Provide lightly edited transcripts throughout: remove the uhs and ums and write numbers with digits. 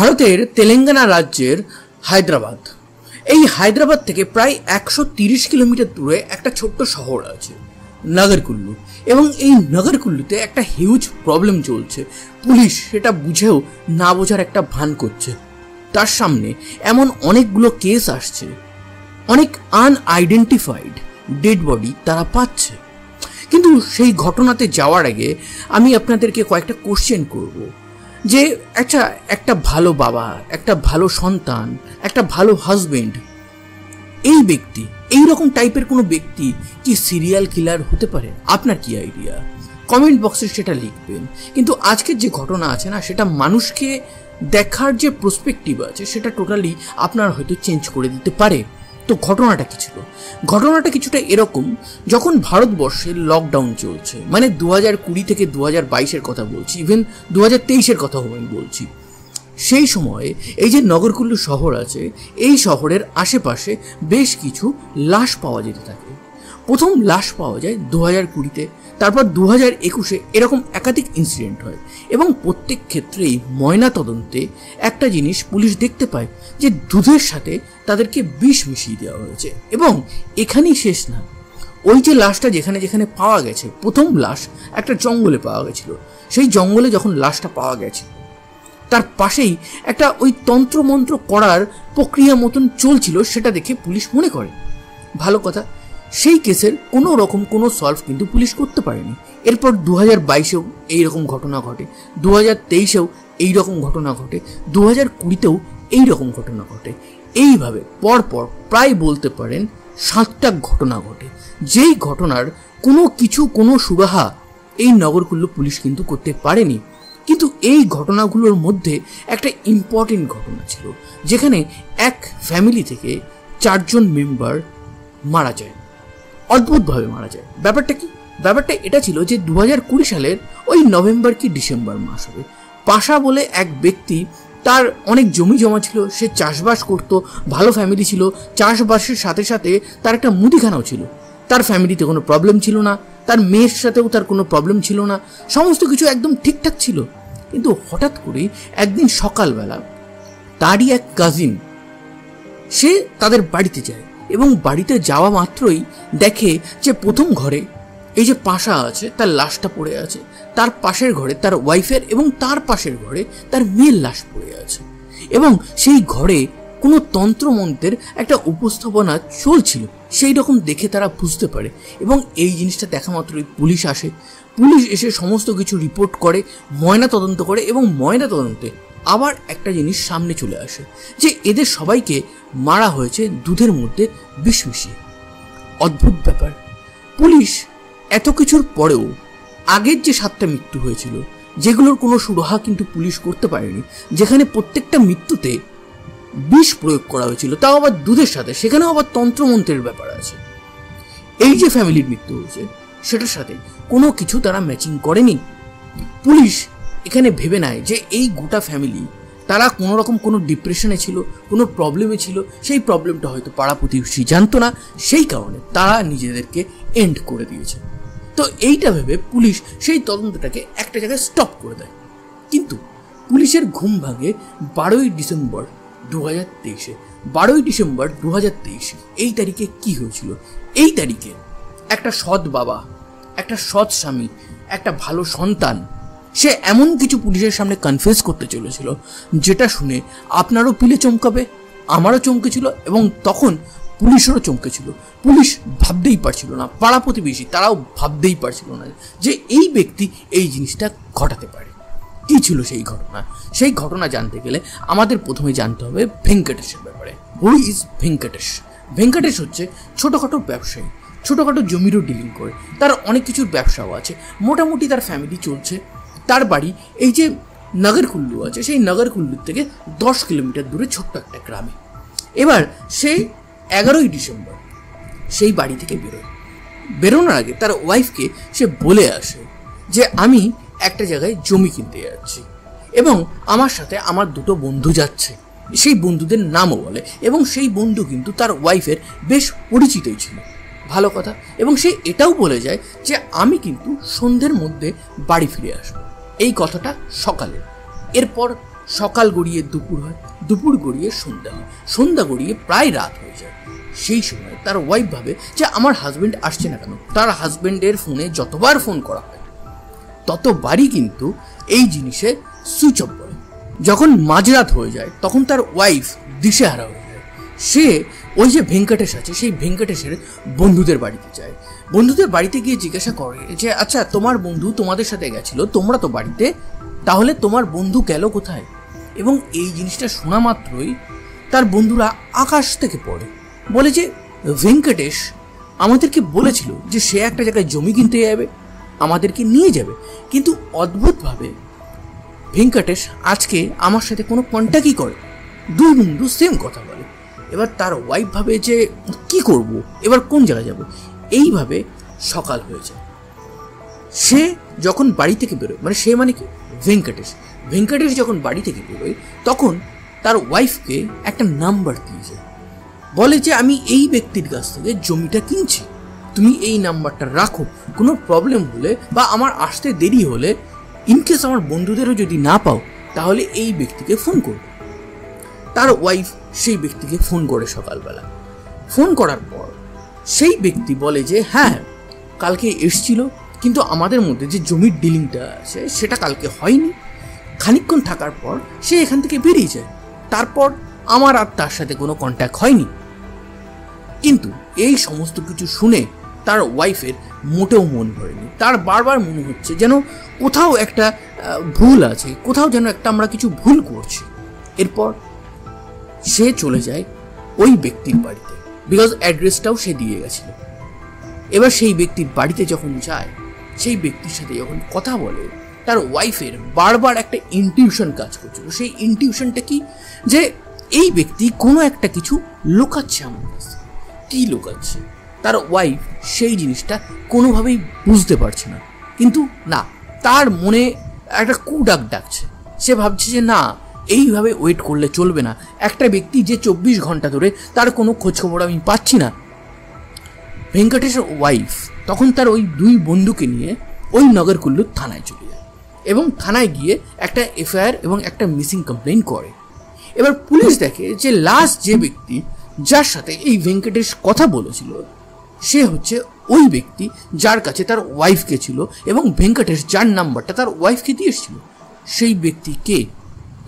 ভারতের তেলেঙ্গানা রাজ্যের হায়দ্রাবাদ, এই হায়দ্রাবাদ থেকে প্রায় 130 কিলোমিটার দূরে একটা ছোট্ট শহর আছে নাগরকুল্লু। এবং এই নাগরকুল্লুতে একটা হিউজ প্রবলেম চলছে। পুলিশ সেটা বুঝেও না বোঝার একটা ভান করছে। তার সামনে এমন অনেকগুলো কেস আসছে, অনেক আনআইডেন্টিফাইড ডেড বডি তারা পাচ্ছে। কিন্তু সেই ঘটনাতে যাওয়ার আগে আমি আপনাদেরকে কয়েকটা কোশ্চেন করব যে একটা ভালো বাবা, একটা ভালো সন্তান, একটা ভালো হাজবেন্ড, এই ব্যক্তি, এই রকম টাইপের কোনো ব্যক্তি কি সিরিয়াল কিলার হতে পারে? আপনার কি আইডিয়া? কমেন্ট বক্সে সেটা লিখবেন। কিন্তু আজকের যে ঘটনা আছে না, সেটা মানুষকে দেখার যে পার্সপেক্টিভ আছে সেটা টোটালি আপনার হয়তো চেঞ্জ করে দিতে পারে। তো ঘটনাটা কি ছিল? ঘটনাটা কিছুটা এরকম, যখন ভারতবর্ষে লকডাউন চলছে, মানে 2020 থেকে 2022-এর কথা বলছি, ইভেন 2023-এর কথাও আমি বলছি। সেই সময়ে এই যে নগরকুল্লু শহর আছে, এই শহরের আশেপাশে বেশ কিছু লাশ পাওয়া যেতে থাকে। প্রথম লাশ পাওয়া যায় 2020-তে, তারপর 2021-এ এরকম একাধিক ইনসিডেন্ট হয়। এবং প্রত্যেক ক্ষেত্রেই ময়না তদন্তে একটা জিনিস পুলিশ দেখতে পায় যে দুধের সাথে তাদেরকে বিষ মিশিয়ে দেওয়া হয়েছে। এবং এখানেই শেষ না, ওই যে লাশটা যেখানে যেখানে পাওয়া গেছে, প্রথম লাশ একটা জঙ্গলে পাওয়া গেছিল। সেই জঙ্গলে যখন লাশটা পাওয়া গেছে, তার পাশেই একটা ওই তন্ত্রমন্ত্র করার প্রক্রিয়া মতন চলছিল, সেটা দেখে পুলিশ মনে করে ভালো কথা। সেই কেসের কোনো রকম কোনো সলভ কিন্তু পুলিশ করতে পারেনি। এরপর 2022-এও এইরকম ঘটনা ঘটে, 2023-এও এইরকম ঘটনা ঘটে, 2020-তেও এইরকম ঘটনা ঘটে। এইভাবে পরপর প্রায় বলতে পারেন 7টা ঘটনা ঘটে, যেই ঘটনার কোনো সুরাহা এই নগরকুল্লু পুলিশ কিন্তু করতে পারেনি। কিন্তু এই ঘটনাগুলোর মধ্যে একটা ইম্পর্টেন্ট ঘটনা ছিল, যেখানে এক ফ্যামিলি থেকে 4 জন মেম্বার মারা যায়, অদ্ভুতভাবে মারা যায়। ব্যাপারটা কি? ব্যাপারটা এটা ছিল যে 2020 সালের ওই নভেম্বর কি ডিসেম্বর মাস হবে, পাশা বলে এক ব্যক্তি, তার অনেক জমি জমা ছিল, সে চাষবাস করতো, ভালো ফ্যামিলি ছিল, চাষবাসের সাথে সাথে তার একটা মুদিখানাও ছিল। তার ফ্যামিলিতে কোনো প্রবলেম ছিল না, তার মেয়ের সাথেও তার কোনো প্রবলেম ছিল না, সমস্ত কিছু একদম ঠিকঠাক ছিল। কিন্তু হঠাৎ করেই একদিন সকালবেলা তারই এক কাজিন, সে তাদের বাড়িতে যায় এবং বাড়িতে যাওয়া মাত্রই দেখে যে প্রথম ঘরে এই যে পাশা আছে তার লাশটা পড়ে আছে, তার পাশের ঘরে তার ওয়াইফের এবং তার পাশের ঘরে তার মেয়ের লাশ পড়ে আছে। এবং সেই ঘরে কোনো তন্ত্রমন্ত্রের একটা উপস্থাপনা চলছিল, সেই রকম দেখে তারা বুঝতে পারে। এবং এই জিনিসটা দেখা মাত্রই পুলিশ আসে। পুলিশ এসে সমস্ত কিছু রিপোর্ট করে, ময়না তদন্ত করে, এবং ময়না তদন্তে আবার একটা জিনিস সামনে চলে আসে যে এদের সবাইকে মারা হয়েছে দুধের মধ্যে বিষ মিশিয়ে। অদ্ভুত ব্যাপার। পুলিশ এত কিছুর পরেও আগের যে 7টা মৃত্যু হয়েছিল, যেগুলোর কোনো সুরাহা কিন্তু পুলিশ করতে পারেনি, যেখানে প্রত্যেকটা মৃত্যুতে বিষ প্রয়োগ করা হয়েছিল, তাও আবার দুধের সাথে, সেখানেও আবার তন্ত্রমন্ত্রের ব্যাপার আছে। এই যে ফ্যামিলির মৃত্যু হয়েছে, সেটার সাথে কোনো কিছু তারা ম্যাচিং করেনি। পুলিশ এখানে ভেবে নেয় যে এই গোটা ফ্যামিলি, তারা কোনো রকম কোনো ডিপ্রেশনে ছিল, কোনো প্রবলেমে ছিল, সেই প্রবলেমটা হয়তো পাড়া প্রতিবেশী জানতো না, সেই কারণে তারা নিজেদেরকে এন্ড করে দিয়েছে। তো এইটা ভেবে পুলিশ সেই তদন্তটাকে একটা জায়গায় স্টপ করে দেয়। কিন্তু পুলিশের ঘুম ভাঙে 12ই ডিসেম্বর 2023-এ। 12ই ডিসেম্বর 2023 এই তারিখে কি হয়েছিল? এই তারিখে একটা সৎ বাবা, একটা সৎ স্বামী, একটা ভালো সন্তান, সে এমন কিছু পুলিশের সামনে কনফেস করতে চলেছিল যেটা শুনে আপনারও পিলে চমকাবে, আমারও চমকেছিল, এবং তখন পুলিশেরও চমকেছিল। পুলিশ ভাবতেই পারছিল না, পাড়া প্রতিবেশী তারাও ভাবতেই পারছিল না যে এই ব্যক্তি এই জিনিসটা ঘটাতে পারে। কি ছিল সেই ঘটনা? সেই ঘটনা জানতে গেলে আমাদের প্রথমে জানতে হবে ভেঙ্কটেশের ব্যাপারে। Who is Venkatesh? ভেঙ্কটেশ হচ্ছে ছোটোখাটো ব্যবসায়ী, ছোটোখাটো জমিরও ডিলিং করে, তার অনেক কিছুর ব্যবসাও আছে, মোটামুটি তার ফ্যামিলি চলছে। তার বাড়ি এই যে নগরকুল্লু আছে, সেই নগরকুল্লুর থেকে 10 কিলোমিটার দূরে ছোট্ট একটা গ্রামে। এবার সেই 11ই ডিসেম্বর সেই বাড়ি থেকে বেরোনোর আগে তার ওয়াইফকে সে বলে আসে যে আমি একটা জায়গায় জমি কিনতে যাচ্ছি এবং আমার সাথে আমার 2টো বন্ধু যাচ্ছে। সেই বন্ধুদের নামও বলে, এবং সেই বন্ধু কিন্তু তার ওয়াইফের বেশ পরিচিতই ছিল। ভালো কথা। এবং সে এটাও বলে যায় যে আমি কিন্তু সন্ধ্যের মধ্যে বাড়ি ফিরে আসবো। এই কথাটা সকালে। এরপর সকাল গড়িয়ে দুপুর হয়, দুপুর গড়িয়ে সন্ধ্যা হয়, সন্ধ্যা গড়িয়ে প্রায় রাত হয়ে যায়। সেই সময় তার ওয়াইফ ভাবে যে আমার হাজবেন্ড আসছে না কেন। তার হাজবেন্ডের ফোনে যতবার ফোন করা হয় ততবারই কিন্তু এই জিনিসে সুইচ অফ করে। যখন মাঝরাত হয়ে যায় তখন তার ওয়াইফ দিশেহারা হয়ে যায়। সে ওই যে ভেঙ্কটেশ আছে সেই ভেঙ্কটেশের বন্ধুদের বাড়িতে যায়। বন্ধুদের বাড়িতে গিয়ে জিজ্ঞাসা করে যে আচ্ছা তোমার বন্ধু তোমাদের সাথে গেছিল, তোমরা তো বাড়িতে, তাহলে তোমার বন্ধু গেল কোথায়? এবং এই জিনিসটা শোনা মাত্রই তার বন্ধুরা আকাশ থেকে পড়ে, বলে যে ভেঙ্কটেশ আমাদেরকে বলেছিল যে সে একটা জায়গায় জমি কিনতে যাবে, আমাদেরকে নিয়ে যাবে, কিন্তু অদ্ভুতভাবে ভেঙ্কটেশ আজকে আমার সাথে কোনো কন্ট্যাক্টই করে। দুই বন্ধু সেম কথা বলে। এবার তার ওয়াইফ ভাবে যে কি করব, এবার কোন জায়গায় যাব। এইভাবে সকাল হয়ে যায়। সে যখন বাড়ি থেকে বেরোয়, মানে সে মানে কি ভেঙ্কটেশ যখন বাড়ি থেকে বেরোয় তখন তার ওয়াইফকে একটা নাম্বার দিয়ে যায়, বলে যে আমি এই ব্যক্তির কাছ থেকে জমিটা কিনছি, তুমি এই নাম্বারটা রাখো, কোনো প্রবলেম হলে বা আমার আসতে দেরি হলে, ইনকেস আমার বন্ধুদেরও যদি না পাও তাহলে এই ব্যক্তিকে ফোন করো। তার ওয়াইফ সেই ব্যক্তিকে ফোন করে সকালবেলা। ফোন করার পর সেই ব্যক্তি বলে যে হ্যাঁ কালকে এসছিল, কিন্তু আমাদের মধ্যে যে জমির ডিলিংটা আছে সেটা কালকে হয়নি। খানিকক্ষণ থাকার পর সে এখান থেকে বেরিয়ে যায়। তারপর আমার আর তার সাথে কোনো কন্ট্যাক্ট হয়নি। কিন্তু এই সমস্ত কিছু শুনে তার ওয়াইফের মোটেও মন ভরেনি। তার বারবার মনে হচ্ছে যেন কোথাও একটা ভুল আছে, কোথাও যেন একটা আমরা কিছু ভুল করছি। এরপর সে চলে যায় ওই ব্যক্তির বাড়িতে, বিকজ অ্যাড্রেসটাও সে দিয়ে গেছিল। এবার সেই ব্যক্তির বাড়িতে যখন যায়, সেই ব্যক্তির সাথে যখন কথা বলে, তার ওয়াইফের বারবার একটা ইনটিউশন কাজ করছিল। সেই ইনটিউশনটা কি, যে এই ব্যক্তি কোনো একটা কিছু লুকাচ্ছে আমার কাছে। কি লুকাচ্ছে তার ওয়াইফ সেই জিনিসটা কোনোভাবেই বুঝতে পারছে না। কিন্তু না, তার মনে একটা কুডাক ডাকছে। সে ভাবছে যে না, এইভাবে ওয়েট করলে চলবে না। একটা ব্যক্তি যে 24 ঘন্টা ধরে তার কোনো খোঁজখবর আমি পাচ্ছি না। ভেঙ্কটেশের ওয়াইফ তখন তার ওই দুই বন্ধুকে নিয়ে ওই নগরকুল্লুর থানায় চলে যায় এবং থানায় গিয়ে একটা এফআইআর এবং একটা মিসিং কমপ্লেন করে। এবার পুলিশ দেখে যে লাস্ট যে ব্যক্তি যার সাথে এই ভেঙ্কটেশ কথা বলেছিল সে হচ্ছে ওই ব্যক্তি যার কাছে তার ওয়াইফকে ছিল, এবং ভেঙ্কটেশ যার নাম্বারটা তার ওয়াইফকে দিয়ে এসেছিল সেই ব্যক্তি কে,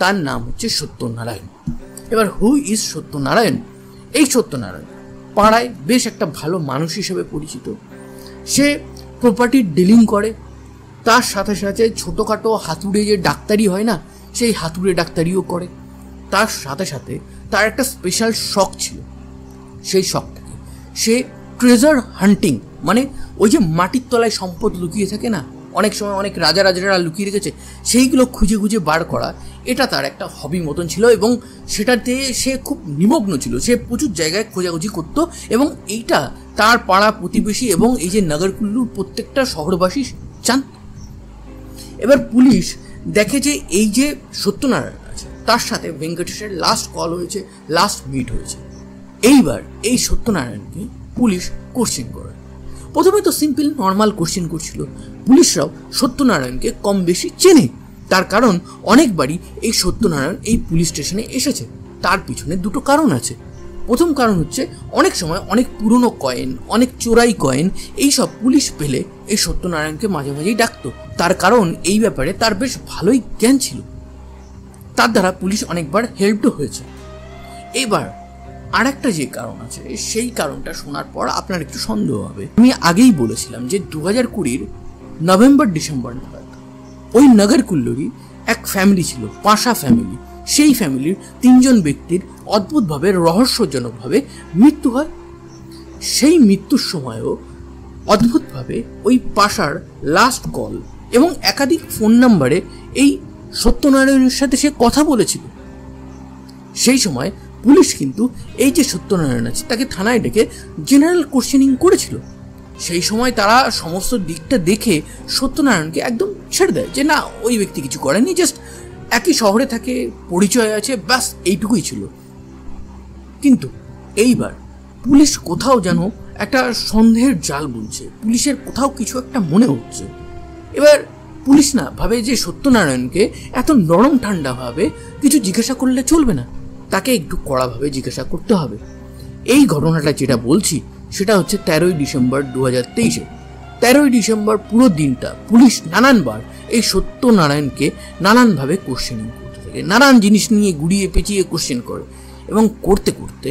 তার নাম হচ্ছে সত্যনারায়ণ। এবার হু ইজ সত্যনারায়ণ? এই সত্যনারায়ণ পাড়ায় বেশ একটা ভালো মানুষ হিসেবে পরিচিত। সে প্রপার্টির ডিলিং করে, তার সাথে সাথে ছোটোখাটো হাতুড়ে যে ডাক্তারি হয় না, সেই হাতুড়ে ডাক্তারিও করে। তার সাথে সাথে তার একটা স্পেশাল শখ ছিল। সেই শখটাকে সে ট্রেজার হান্টিং, মানে ওই যে মাটির তলায় সম্পদ লুকিয়ে থাকে না, অনেক সময় অনেক রাজারা লুকিয়ে রেখেছে, সেইগুলো খুঁজে খুঁজে বার করা, এটা তার একটা হবি মতন ছিল এবং সেটাতে সে খুব নিমগ্ন ছিল। সে প্রচুর জায়গায় খোঁজাখুঁজি করতো এবং এইটা তার পাড়া প্রতিবেশী এবং এই যে নগরকুল্লুর প্রত্যেকটা শহরবাসী জানত। এবার পুলিশ দেখে যে এই যে সত্যনারায়ণ আছে তার সাথে ভেঙ্কটেশের লাস্ট কল হয়েছে, লাস্ট মিট হয়েছে। এইবার এই সত্যনারায়ণকে পুলিশ কোশ্চেন করে। প্রথমে তো সিম্পল নর্মাল কোশ্চেন করছিল। পুলিশরাও সত্যনারায়ণকে কম বেশি চেনে, তার কারণ অনেকবারই এই সত্যনারায়ণ এই পুলিশ স্টেশনে এসেছে। তার পিছনে দুটো কারণ আছে। প্রথম কারণ হচ্ছে অনেক সময় অনেক পুরনো কয়েন, অনেক চোরাই কয়েন এইসব পুলিশ পেলে এই সত্যনারায়ণকে মাঝে মাঝেই ডাকতো। তার কারণ এই ব্যাপারে তার বেশ ভালোই জ্ঞান ছিল, তার দ্বারা পুলিশ অনেকবার হেল্পও হয়েছে। এবার আর একটা যে কারণ আছে, সেই কারণটা শোনার পর আপনার একটু সন্দেহ হবে। আমি আগেই বলেছিলাম যে 2020 নভেম্বর ডিসেম্বর নাগাদ ওই নগরকুল্লুরই এক ফ্যামিলি ছিল, পাশা ফ্যামিলি। সেই ফ্যামিলির 3 জন ব্যক্তির অদ্ভুতভাবে রহস্যজনকভাবে মৃত্যু হয়। সেই মৃত্যুর সময়ও অদ্ভুতভাবে ওই পাশার লাস্ট কল এবং একাধিক ফোন নাম্বারে এই সত্যনারায়ণের সাথে সে কথা বলেছিল। সেই সময় পুলিশ কিন্তু এই যে সত্যনারায়ণ আছে তাকে থানায় ডেকে জেনারেল কোশ্চেনিং করেছিল। সেই সময় তারা সমস্ত দিকটা দেখে সত্যনারায়ণকে একদম ছেড়ে দেয় যে না, ওই ব্যক্তি কিছু করেনি, জাস্ট একই শহরে থাকে, পরিচয় আছে, ব্যাস এইটুকুই ছিল। কিন্তু এইবার পুলিশ কোথাও যেন একটা সন্দেহের জাল বুনছে, পুলিশের কোথাও কিছু একটা মনে হচ্ছে। এবার পুলিশ না ভাবে যে সত্যনারায়ণকে এত নরম ঠান্ডা ভাবে কিছু জিজ্ঞাসা করলে চলবে না, তাকে একটু কড়াভাবে জিজ্ঞাসা করতে হবে। এই ঘটনাটা যেটা বলছি সেটা হচ্ছে 13ই ডিসেম্বর 2023। 13ই ডিসেম্বর পুরো দিনটা পুলিশ নানানবার এই সত্যনারায়ণকে নানানভাবে কোশ্চেনিং করতে থাকে, নানান জিনিস নিয়ে গুড়িয়ে পেঁচিয়ে কোশ্চেন করে, এবং করতে করতে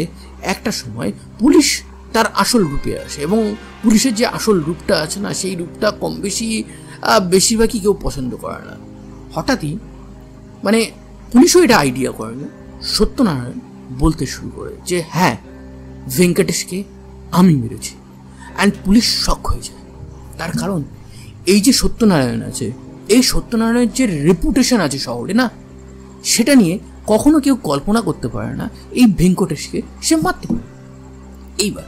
একটা সময় পুলিশ তার আসল রূপে আসে। এবং পুলিশের যে আসল রূপটা আছে না, সেই রূপটা কম বেশি বেশিরভাগই কেউ পছন্দ করে না। হঠাৎই মানে পুলিশও এটা আইডিয়া করে না, সত্যনারায়ণ বলতে শুরু করে যে হ্যাঁ, ভেঙ্কটেশকে আমি মেরেছি। অ্যান্ড পুলিশ শক হয়ে যায়। তার কারণ এই যে সত্যনারায়ণ আছে, এই সত্যনারায়ণের যে রেপুটেশন আছে শহরে না, সেটা নিয়ে কখনো কেউ কল্পনা করতে পারে না এই ভেঙ্কটেশকে সে মারতে পারে। এইবার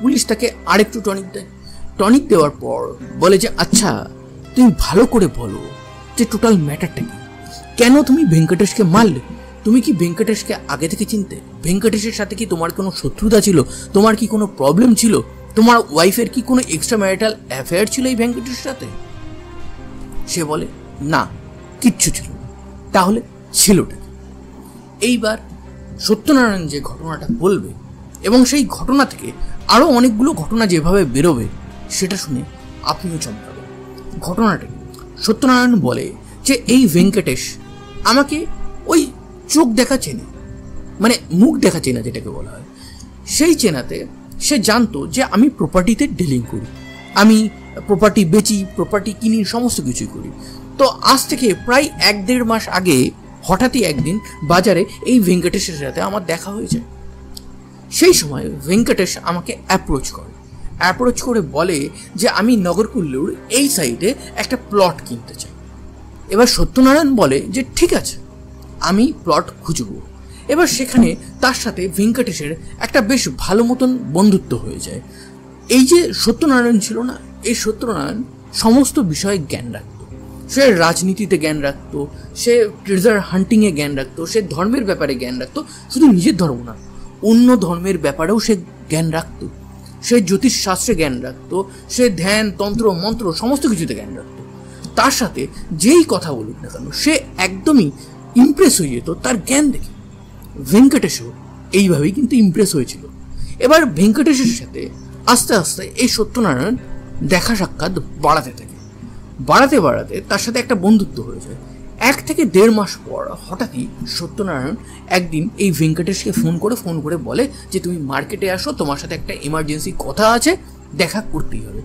পুলিশ তাকে আরেকটু টনিক দেয়। টনিক দেওয়ার পর বলে যে আচ্ছা, তুমি ভালো করে বলো যে টোটাল ম্যাটারটা কি, কেন তুমি ভেঙ্কটেশকে মারলে? তুমি কি ভেঙ্কটেশকে আগে থেকে চিনতে? ভেঙ্কটেশের সাথে কি তোমার কোনো শত্রুতা ছিল? তোমার কি কোনো প্রবলেম ছিল? তোমার ওয়াইফের কি কোনো এক্সট্রা ম্যারিটাল অ্যাফেয়ার ছিল এই ভেঙ্কটেশের সাথে? সে বলে না, কিচ্ছু ছিল না। তাহলে ছিলটা কি? এইবার সত্যনারায়ণ যে ঘটনাটা বলবে এবং সেই ঘটনা থেকে আরও অনেকগুলো ঘটনা যেভাবে বেরোবে সেটা শুনে আপনিও চমকাবেন। ঘটনাটা সত্যনারায়ণ বলে যে এই ভেঙ্কটেশ আমাকে ওই চোখ দেখা চেনে, মানে মুখ দেখা চেনা যেটাকে বলা হয়, সেই চেনাতে সে জানতো যে আমি প্রপার্টিতে ডিলিং করি, আমি প্রপার্টি বেচি, প্রপার্টি কিনি, সমস্ত কিছুই করি। তো আজ থেকে প্রায় 1-1.5 মাস আগে হঠাৎই একদিন বাজারে এই ভেঙ্কটেশের সাথে আমার দেখা হয়ে যায়। সেই সময় ভেঙ্কটেশ আমাকে অ্যাপ্রোচ করে বলে যে আমি নগরকুল্লুর এই সাইডে একটা প্লট কিনতে চাই। এবার সত্যনারায়ণ বলে যে ঠিক আছে, আমি প্লট খুঁজবো। এবার সেখানে তার সাথে ভেঙ্কটেশের একটা বেশ ভালো মতন বন্ধুত্ব হয়ে যায়। এই যে সত্যনারায়ণ ছিল না, এই সত্যনারায়ণ সমস্ত বিষয়ে জ্ঞান রাখত। সে রাজনীতিতে জ্ঞান রাখতো, সে ট্রেজার হান্টিংয়ে জ্ঞান রাখতো, সে ধর্মের ব্যাপারে জ্ঞান রাখতো, শুধু নিজের ধর্ম না, অন্য ধর্মের ব্যাপারেও সে জ্ঞান রাখতো। সে জ্যোতিষ শাস্ত্রে জ্ঞান রাখতো, সে ধ্যান, তন্ত্র, মন্ত্র সমস্ত কিছুতে জ্ঞান রাখতো। তার সাথে যেই কথা বলুক না কেন সে একদমই ইমপ্রেস হয়ে যেত তার জ্ঞান দেখে। ভেঙ্কটেশও এইভাবেই কিন্তু ইমপ্রেস হয়েছিল। এবার ভেঙ্কটেশের সাথে আস্তে আস্তে এই সত্যনারায়ণ দেখা সাক্ষাৎ বাড়াতে থাকে। বাড়াতে তার সাথে একটা বন্ধুত্ব হয়ে যায়। 1 থেকে 1.5 মাস পর হঠাৎই সত্যনারায়ণ একদিন এই ভেঙ্কটেশকে ফোন করে বলে যে তুমি মার্কেটে আসো, তোমার সাথে একটা এমার্জেন্সি কথা আছে, দেখা করতেই হবে।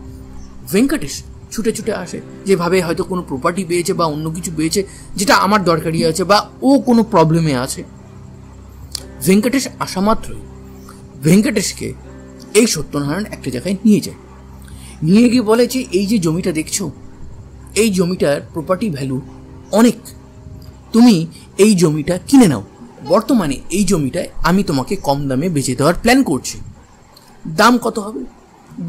ভেঙ্কটেশ ছুটে আসে, যেভাবে হয়তো কোনো প্রপার্টি পেয়েছে বা অন্য কিছু পেয়েছে যেটা আমার দরকারি আছে বা ও কোনো প্রবলেমে আছে। ভেঙ্কটেশ আসা মাত্রই ভেঙ্কটেশকে এই সত্যনারায়ণ একটা জায়গায় নিয়ে যায়। নিয়ে গিয়ে বলে যে এই যে জমিটা দেখছো, এই জমিটার প্রপার্টি ভ্যালু অনেক, তুমি এই জমিটা কিনে নাও। বর্তমানে এই জমিটায় আমি তোমাকে কম দামে বেচে দেওয়ার প্ল্যান করছি। দাম কত হবে?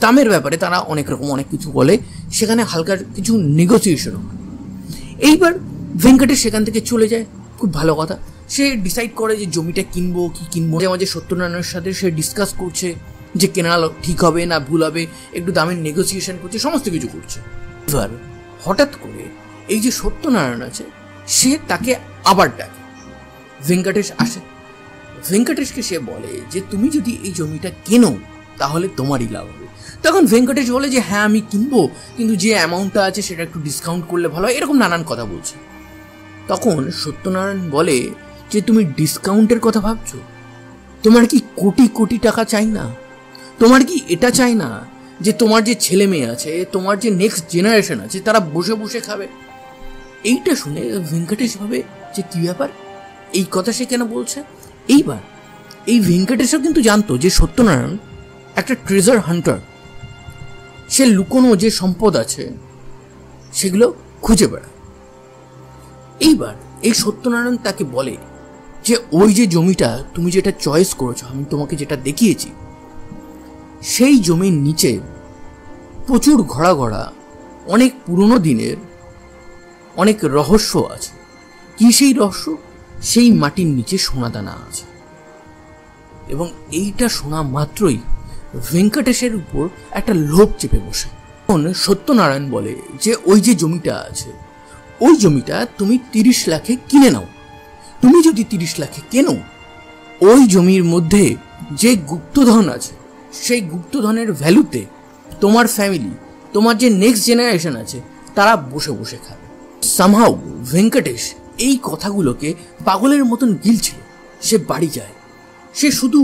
দামের ব্যাপারে তারা অনেক কিছু বলে, সেখানে হালকা কিছু নেগোসিয়েশন হয়। এইবার ভেঙ্কটেশ সেখান থেকে চলে যায়, খুব ভালো কথা। সে ডিসাইড করে যে জমিটা কিনবো কি কিনবো। মাঝে সত্যনারায়ণের সাথে সে ডিসকাস করছে যে কেনা ঠিক হবে না ভুল হবে, একটু দামের নেগোসিয়েশন করছে, সমস্ত কিছু করছে। এবার হঠাৎ করে এই যে সত্যনারায়ণ আছে সে তাকে আবার ডাকে। ভেঙ্কটেশ আসে, ভেঙ্কটেশকে সে বলে যে তুমি যদি এই জমিটা কেনো তাহলে তোমারই লাভ হবে। তখন ভেঙ্কটেশ বলে যে হ্যাঁ আমি কিনবো, কিন্তু যে অ্যামাউন্টটা আছে সেটা একটু ডিসকাউন্ট করলে ভালো হয়, এরকম নানান কথা বলছে। তখন সত্যনারায়ণ বলে যে তুমি ডিসকাউন্টের কথা ভাবছো? তোমার কি কোটি কোটি টাকা চাই না? তোমার কি এটা চাই না যে তোমার যে ছেলে মেয়ে আছে, তোমার যে নেক্সট জেনারেশন আছে, তারা বসে বসে খাবে? এইটা শুনে ভেঙ্কটেশ ভাবে যে কি ব্যাপার, এই কথা সে কেন বলছে। এইবার এই ভেঙ্কটেশও কিন্তু জানতো যে সত্যনারায়ণ একটা ট্রেজার হান্টার, সে লুকোনো যে সম্পদ আছে সেগুলো খুঁজে বেড়ায়। এইবার এই সত্যনারায়ণ তাকে বলে যে ওই যে জমিটা তুমি যেটা চয়েস করেছো, আমি তোমাকে যেটা দেখিয়েছি, সেই জমির নিচে প্রচুর ঘড়া অনেক পুরনো দিনের অনেক রহস্য আছে। কি সেই রহস্য? সেই মাটির নিচে সোনাদানা আছে। এবং এইটা শোনা মাত্রই ভেঙ্কটেশের উপর একটা লোভ চেপে বসে। তখন সত্যনারায়ণ বলে যে ওই যে জমিটা আছে, ওই জমিটা তুমি 30 লাখে কিনে নাও। তুমি যদি 30 লাখে কেনো, ওই জমির মধ্যে যে গুপ্তধন আছে সেই গুপ্তধনের ভ্যালুতে তোমার ফ্যামিলি, তোমার যে নেক্সট জেনারেশন আছে তারা বসে বসে খাবে। সামহাউ ভেঙ্কটেশ এই কথাগুলোকে পাগলের মতন গিলছিল। সে বাড়ি যায়, সে শুধু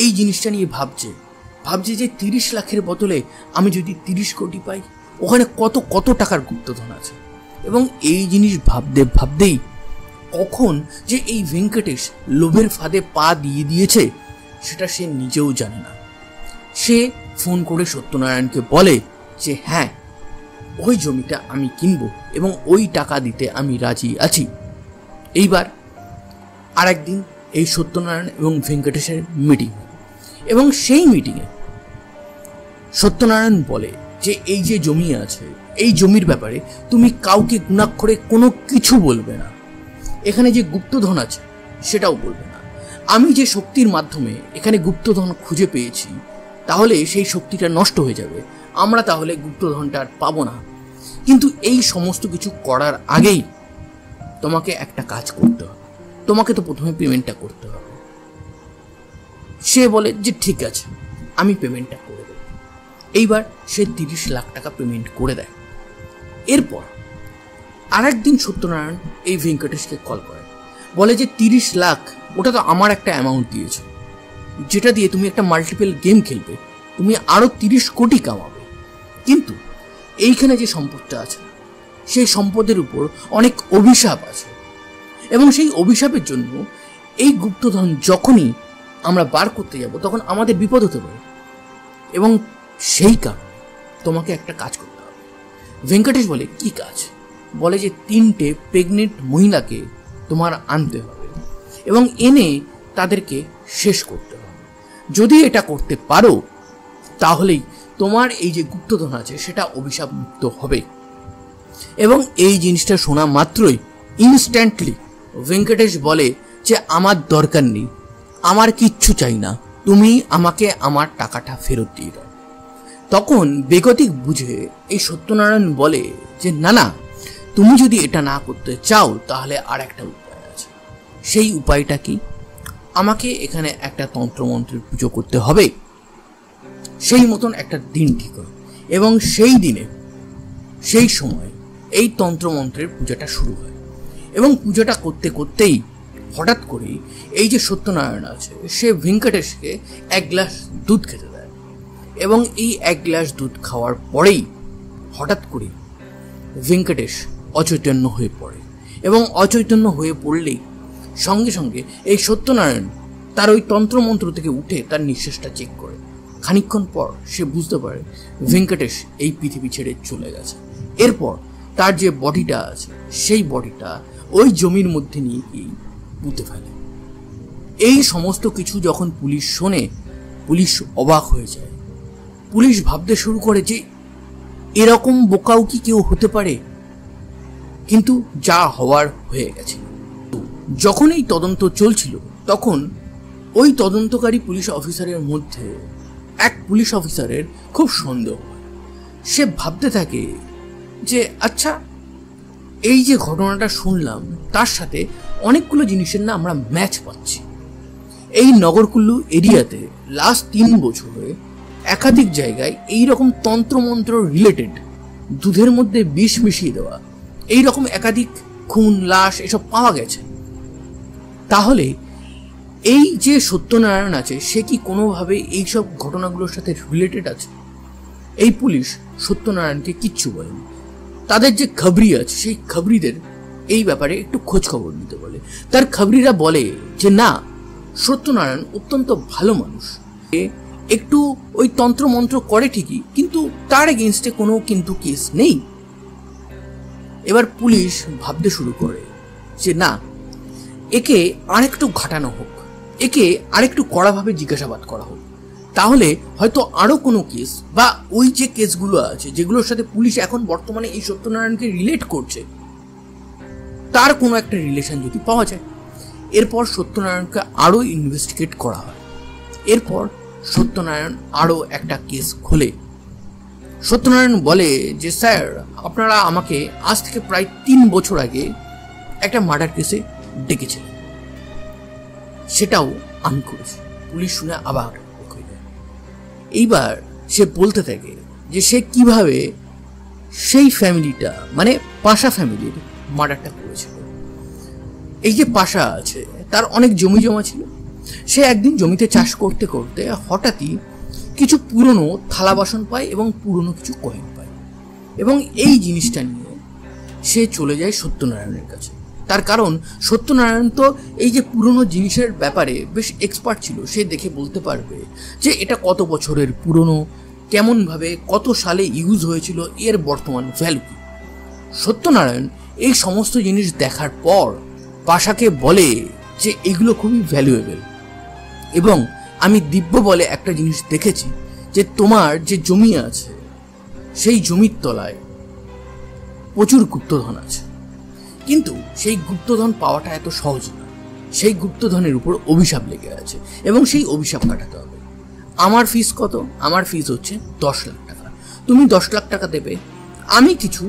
এই জিনিসটা নিয়ে ভাবছে যে 30 লাখের বদলে আমি যদি 30 কোটি পাই, ওখানে কত কত টাকার গুপ্তধন আছে। এবং এই জিনিস ভাবতেই কখন যে এই ভেঙ্কটেশ লোভের ফাঁদে পা দিয়ে দিয়েছে সেটা সে নিজেও জানে না। সে ফোন করে সত্যনারায়ণকে বলে যে হ্যাঁ, ওই জমিটা আমি কিনবো এবং ওই টাকা দিতে আমি রাজি আছি। এইবার আরেকদিন এই সত্যনারায়ণ এবং ভেঙ্কটেশের মিটিং, এবং সেই মিটিংয়ে সত্যনারায়ণ বলে যে এই যে জমি আছে, এই জমির ব্যাপারে তুমি কাউকে গুণাক্ষরে কোনো কিছু বলবে না। এখানে যে গুপ্তধন আছে সেটাও বলবে না। আমি যে শক্তির মাধ্যমে এখানে গুপ্তধন খুঁজে পেয়েছি, তাহলে সেই শক্তিটা নষ্ট হয়ে যাবে, আমরা তাহলে গুপ্তধনটা আর পাবো না। কিন্তু এই সমস্ত কিছু করার আগেই তোমাকে একটা কাজ করতে হবে, তোমাকে তো প্রথমে পেমেন্টটা করতে হবে। সে বলে যে ঠিক আছে, আমি পেমেন্টটা করে দেব। এইবার সে 30 লাখ টাকা পেমেন্ট করে দেয়। এরপর আরেকদিন সত্যনারায়ণ এই ভেঙ্কটেশকে কল করে, বলে যে 30 লাখ ওটা তো আমার একটা অ্যামাউন্ট দিয়েছে, যেটা দিয়ে তুমি একটা মাল্টিপল গেম খেলবে, তুমি আরো 30 কোটি কামাবে। কিন্তু এইখানে যে সম্পদটা আছে সেই সম্পদের উপর অনেক অভিশাপ আছে, এবং সেই অভিশাপের জন্য এই গুপ্তধন যখনই আমরা বার করতে যাব তখন আমাদের বিপদ হতে পারে, এবং সেই কারণে তোমাকে একটা কাজ করতে হবে। ভেঙ্কটেশ বলে কি কাজ? বলে যে 3টে প্রেগনেন্ট মহিলাকে তোমার আনতে হবে এবং এনে তাদেরকে শেষ করতে হবে। যদি এটা করতে পারো তাহলেই তোমার এই যে গুপ্তধন আছে সেটা অভিশাপ মুক্ত হবে। এবং এই জিনিসটা শোনা মাত্রই ইনস্ট্যান্টলি ভেঙ্কটেশ বলে যে আমার দরকার নেই, আমার কিচ্ছু চাই না, তুমি আমাকে আমার টাকাটা ফেরত দিয়ে দাও। তখন বেগতিক বুঝে এই সত্যনারায়ণ বলে যে না না, তুমি যদি এটা না করতে চাও তাহলে আর একটা উপায় আছে। সেই উপায়টা কি? আমাকে এখানে একটা তন্ত্রমন্ত্রের পুজো করতে হবে। সেই মতন একটা দিন ঠিক হয় এবং সেই দিনে সেই সময় এই তন্ত্রমন্ত্রের পূজাটা শুরু হয়। এবং পূজাটা করতে করতেই হঠাৎ করেই এই যে সত্যনারায়ণ আছে সে ভেঙ্কটেশকে 1 গ্লাস দুধ খেতে দেয়, এবং এই 1 গ্লাস দুধ খাওয়ার পরেই হঠাৎ করে ভেঙ্কটেশ অচৈতন্য হয়ে পড়ে। এবং অচৈতন্য হয়ে পড়লেই সঙ্গে সঙ্গে এই সত্যনারায়ণ তার ওই তন্ত্রমন্ত্র থেকে উঠে তার নিঃশ্বাসটা চেক করে। খানিকক্ষণ পর সে বুঝতে পারে ভেঙ্কটেশ এই পৃথিবী ছেড়ে চলে গেছে। এরপর তার যে বডিটা আছে সেই বডিটা ওই জমির মধ্যে নিয়ে গিয়ে পুঁতে ফেলে। এই সমস্ত কিছু যখন পুলিশ শোনে, পুলিশ অবাক হয়ে যায়। পুলিশ ভাবতে শুরু করে যে এরকম বোকাও কি কেউ হতে পারে, কিন্তু যা হওয়ার হয়ে গেছে। যখন এই তদন্ত চলছিল তখন ওই তদন্তকারী পুলিশ অফিসারের মধ্যে এক পুলিশ অফিসারের খুব সন্দেহ হয়। সে ভাবতে থাকে যে আচ্ছা, এই যে ঘটনাটা শুনলাম তার সাথে অনেকগুলো জিনিসের না আমরা ম্যাচ পাচ্ছি। এই নগরকুল্লু এরিয়াতে লাস্ট 3 বছরে একাধিক জায়গায় এইরকম তন্ত্রমন্ত্র রিলেটেড দুধের মধ্যে বিষ মিশিয়ে দেওয়া এইরকম একাধিক খুন, লাশ এসব পাওয়া গেছে। তাহলে এই যে সত্যনারায়ণ আছে সে কি কোনোভাবে এইসব ঘটনাগুলোর সাথে রিলেটেড আছে? এই পুলিশ সত্যনারায়ণকে কিচ্ছু বলেনি। তাদের যে খবরি আছে সেই খবরিদের এই ব্যাপারে একটু খোঁজ খবর নিতে বলে। তার খবরিরা বলে যে না, সত্যনারায়ণ অত্যন্ত ভালো মানুষ, একটু ওই তন্ত্রমন্ত্র করে ঠিকই, কিন্তু তার এগেনস্টে কোনো কিন্তু কেস নেই। এবার পুলিশ ভাবতে শুরু করে যে না, একে আরেকটু ঘাটানো হোক, একে আরেকটু কড়াভাবে জিজ্ঞাসাবাদ করা হোক, তাহলে হয়তো আরো কোনো কেস বা ওই যে কেসগুলো আছে যেগুলোর সাথে পুলিশ এখন বর্তমানে এই সত্যনারায়ণকে রিলেট করছে তার কোনো একটা রিলেশন যদি পাওয়া যায়। এরপর সত্যনারায়ণকে আরো ইনভেস্টিগেট করা হয়। এরপর সত্যনারায়ণ আরো একটা কেস খোলে সত্যনারায়ণ বলে যে স্যার, আপনারা আমাকে আজ থেকে প্রায় 3 বছর আগে একটা মার্ডার কেসে ডেকেছিলেন, সেটাও আমি করেছি। পুলিশ শুনে আবার হয়ে যায়। এইবার সে বলতে থাকে যে সে কিভাবে সেই ফ্যামিলিটা, মানে পাশা ফ্যামিলির মার্ডারটা করেছিল। এই যে পাশা আছে, তার অনেক জমি জমা ছিল। সে একদিন জমিতে চাষ করতে করতে হঠাৎই কিছু পুরনো থালা বাসন পায় এবং পুরনো কিছু কয়েন পায়, এবং এই জিনিসটা নিয়ে সে চলে যায় সত্যনারায়ণের কাছে। তার কারণ সত্যনারায়ণ তো এই যে পুরনো জিনিসের ব্যাপারে বেশ এক্সপার্ট ছিল। সে দেখে বলতে পারবে যে এটা কত বছরের পুরনো, কেমনভাবে কত সালে ইউজ হয়েছিল, এর বর্তমান ভ্যালু কি। সত্যনারায়ণ এই সমস্ত জিনিস দেখার পর পাশাকে বলে যে এগুলো খুবই ভ্যালুয়েবল, এবং আমি দিব্য বলে একটা জিনিস দেখেছি যে তোমার যে জমি আছে সেই জমির তলায় প্রচুর গুপ্তধন আছে, কিন্তু সেই গুপ্তধন পাওয়াটা এত সহজ না। সেই গুপ্তধনের উপর অভিশাপ লেগে আছে এবং সেই অভিশাপ কাটাতে হবে। আমার ফিস কত? আমার ফিস হচ্ছে 10 লাখ টাকা। তুমি 10 লাখ টাকা দেবে, আমি কিছু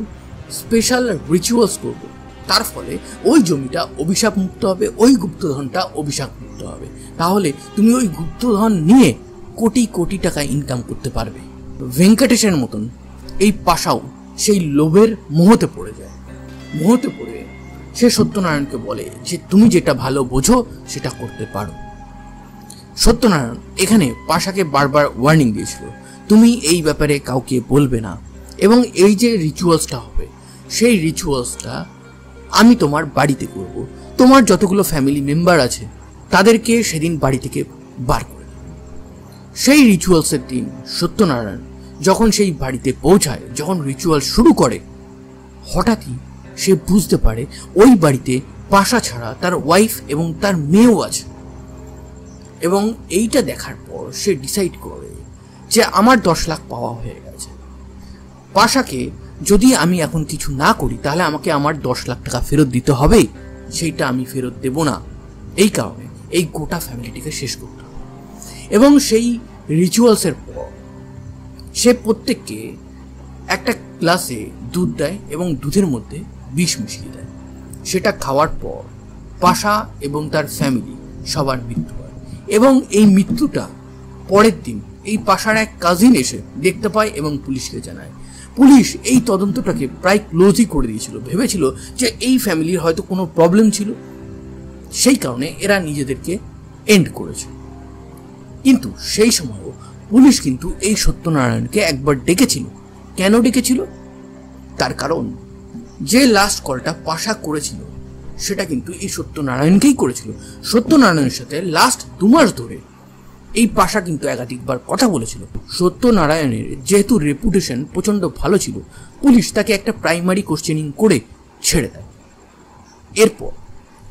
স্পেশাল রিচুয়ালস করব, তার ফলে ওই জমিটা অভিশাপ মুক্ত হবে, ওই গুপ্তধনটা অভিশাপ মুক্ত হবে। তাহলে তুমি ওই গুপ্তধন নিয়ে কোটি কোটি টাকা ইনকাম করতে পারবে। ভেঙ্কটেশের মতন এই পাশাও সেই লোভের মোহতে পড়ে যায়। মোহতে পড়ে সে সত্যনারায়ণকে বলে যে তুমি যেটা ভালো বোঝো সেটা করতে পারো। সত্যনারায়ণ এখানে পাশাকে বারবার ওয়ার্নিং দিয়েছিল, তুমি এই ব্যাপারে কাউকে বলবে না, এবং এই যে রিচুয়ালসটা হবে সেই রিচুয়ালসটা আমি তোমার বাড়িতে করব। তোমার যতগুলো ফ্যামিলি মেম্বার আছে তাদেরকে সেদিন বাড়ি থেকে বার করে দেবে। সেই রিচুয়ালসের দিন সত্যনারায়ণ যখন সেই বাড়িতে পৌঁছায়, যখন রিচুয়াল শুরু করে, হঠাৎই সে বুঝতে পারে ওই বাড়িতে পাশা ছাড়া তার ওয়াইফ এবং তার মেয়েও আছে। এবং এইটা দেখার পর সে ডিসাইড করে যে আমার 10 লাখ পাওয়া হয়ে গেছে। পাশাকে যদি আমি এখন কিছু না করি তাহলে আমাকে আমার 10 লাখ টাকা ফেরত দিতে হবে, সেইটা আমি ফেরত দেব না। এই কারণে এই গোটা ফ্যামিলিটিকে শেষ করতে হবে। এবং সেই রিচুয়ালসের পর সে প্রত্যেককে একটা গ্লাসে দুধ দেয় এবং দুধের মধ্যে বিষ মিশিয়ে দেয়। সেটা খাওয়ার পর পাশা এবং তার ফ্যামিলি সবার মৃত্যু হয়। এবং এই মৃত্যুটা পরের দিন এই পাশার এক কাজিন এসে দেখতে পায় এবং পুলিশকে জানায়। পুলিশ এই তদন্তটাকে প্রায় ক্লোজই করে দিয়েছিল, ভেবেছিল যে এই ফ্যামিলির হয়তো কোনো প্রবলেম ছিল, সেই কারণে এরা নিজেদেরকে এন্ড করেছে। কিন্তু সেই সময়ও পুলিশ কিন্তু এই সত্যনারায়ণকে একবার ডেকেছিল। কেন ডেকেছিল? তার কারণ যে লাস্ট কলটা পাশা করেছিল সেটা কিন্তু এই সত্যনারায়ণকেই করেছিল। সত্যনারায়ণের সাথে লাস্ট 2 মাস ধরে এই পাশা কিন্তু একাধিকবার কথা বলেছিল। সত্যনারায়ণের যেহেতু রেপুটেশন প্রচণ্ড ভালো ছিল, পুলিশ তাকে একটা প্রাইমারি কোশ্চেনিং করে ছেড়ে দেয়। এরপর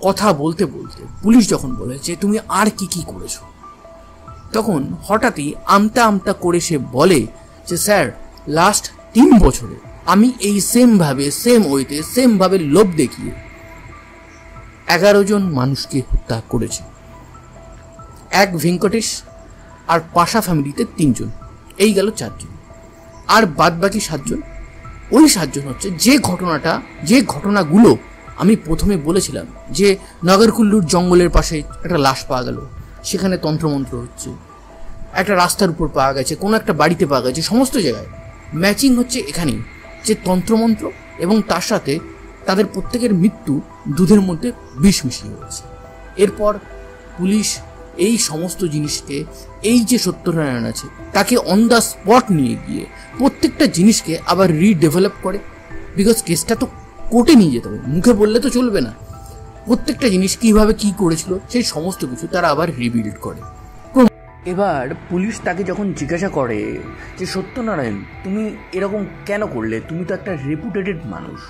কথা বলতে বলতে পুলিশ যখন বলে যে তুমি আর কি কি করেছো, তখন হঠাৎই আমতা আমতা করে সে বলে যে স্যার, লাস্ট 3 বছরে আমি এই সেম ওয়েতে সেমভাবে লোভ দেখিয়ে 11 জন মানুষকে হত্যা করেছি। এক ভেঙ্কটেশ আর পাশা ফ্যামিলিতে 3 জন, এই গেল 4 জন। আর বাদ বাকি 7 জন, ওই 7 জন হচ্ছে যে ঘটনাগুলো আমি প্রথমে বলেছিলাম যে নগরকুল্লুর জঙ্গলের পাশে একটা লাশ পাওয়া গেল, সেখানে তন্ত্রমন্ত্র হচ্ছে, একটা রাস্তার উপর পাওয়া গেছে, কোনো একটা বাড়িতে পাওয়া গেছে, সমস্ত জায়গায় ম্যাচিং হচ্ছে এখানেই যে তন্ত্রমন্ত্র, এবং তার সাথে তাদের প্রত্যেকের মৃত্যু দুধের মধ্যে বিষ মিশিয়ে হয়েছে। এরপর পুলিশ এই সমস্ত জিনিসকে, এই যে সত্যনারায়ণ আছে তাকে অন দ্য স্পট নিয়ে গিয়ে প্রত্যেকটা জিনিসকে আবার রিডেভেলপ করে, বিকজ কেসটা তো কোর্টে নিয়ে যেতে হবে, মুখে বললে তো চলবে না। প্রত্যেকটা জিনিস কিভাবে কি করেছিল সেই সমস্ত কিছু তারা আবার রিবিল্ড করে। এবার পুলিশ তাকে যখন জিজ্ঞাসা করে যে সত্যনারায়ণ তুমি এরকম কেন করলে, তুমি তো একটা রেপুটেটেড মানুষ,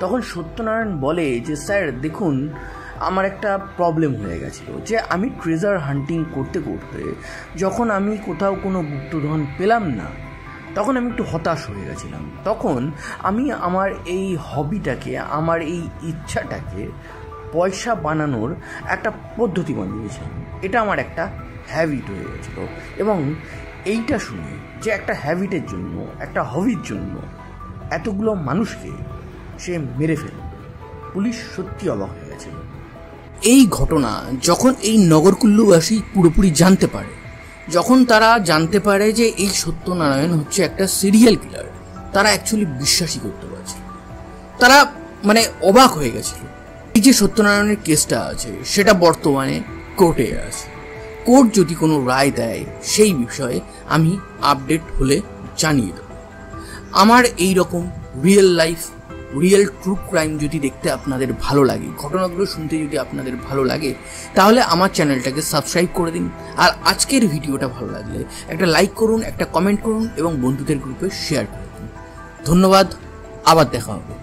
তখন সত্যনারায়ণ বলে যে স্যার দেখুন, আমার একটা প্রবলেম হয়ে গেছিলো যে আমি ট্রেজার হান্টিং করতে করতে যখন আমি কোথাও কোনো গুপ্তধন পেলাম না, তখন আমি একটু হতাশ হয়ে গেছিলাম। তখন আমি আমার এই হবিটাকে, আমার এই ইচ্ছাটাকে পয়সা বানানোর একটা পদ্ধতি বানিয়েছিলাম। এটা আমার একটা হ্যাবিট হয়ে গেছিলো, এবং এইটা শুনে যে একটা হ্যাবিটের জন্য, একটা হবির জন্য এতগুলো মানুষকে সে মেরে ফেলে, পুলিশ সত্যি অবাক হয়ে গেছিল। এই ঘটনা যখন এই নগরকুল্লুবাসী পুরোপুরি জানতে পারে, যখন তারা জানতে পারে যে এই সত্যনারায়ণ হচ্ছে একটা সিরিয়াল কিলার, তারা অ্যাকচুয়ালি বিশ্বাসই করতে পারছে। তারা মানে অবাক হয়ে গেছিল। এই যে সত্যনারায়ণের কেসটা আছে সেটা বর্তমানে কোর্টে আছে। কোর্ট যদি কোনো রায় দেয় সেই বিষয়ে আমি আপডেট হলে জানিয়ে দেব। আমার এই রকম real life, real true crime যদি দেখতে আপনাদের ভালো লাগে, ঘটনাগুলো শুনতে যদি আপনাদের ভালো লাগে, তাহলে আমার চ্যানেলটাকে সাবস্ক্রাইব করে দিন। আর আজকের ভিডিওটা ভালো লাগলে একটা লাইক করুন, একটা কমেন্ট করুন এবং বন্ধুদের গ্রুপে শেয়ার করে দিন। ধন্যবাদ, আবার দেখা হবে।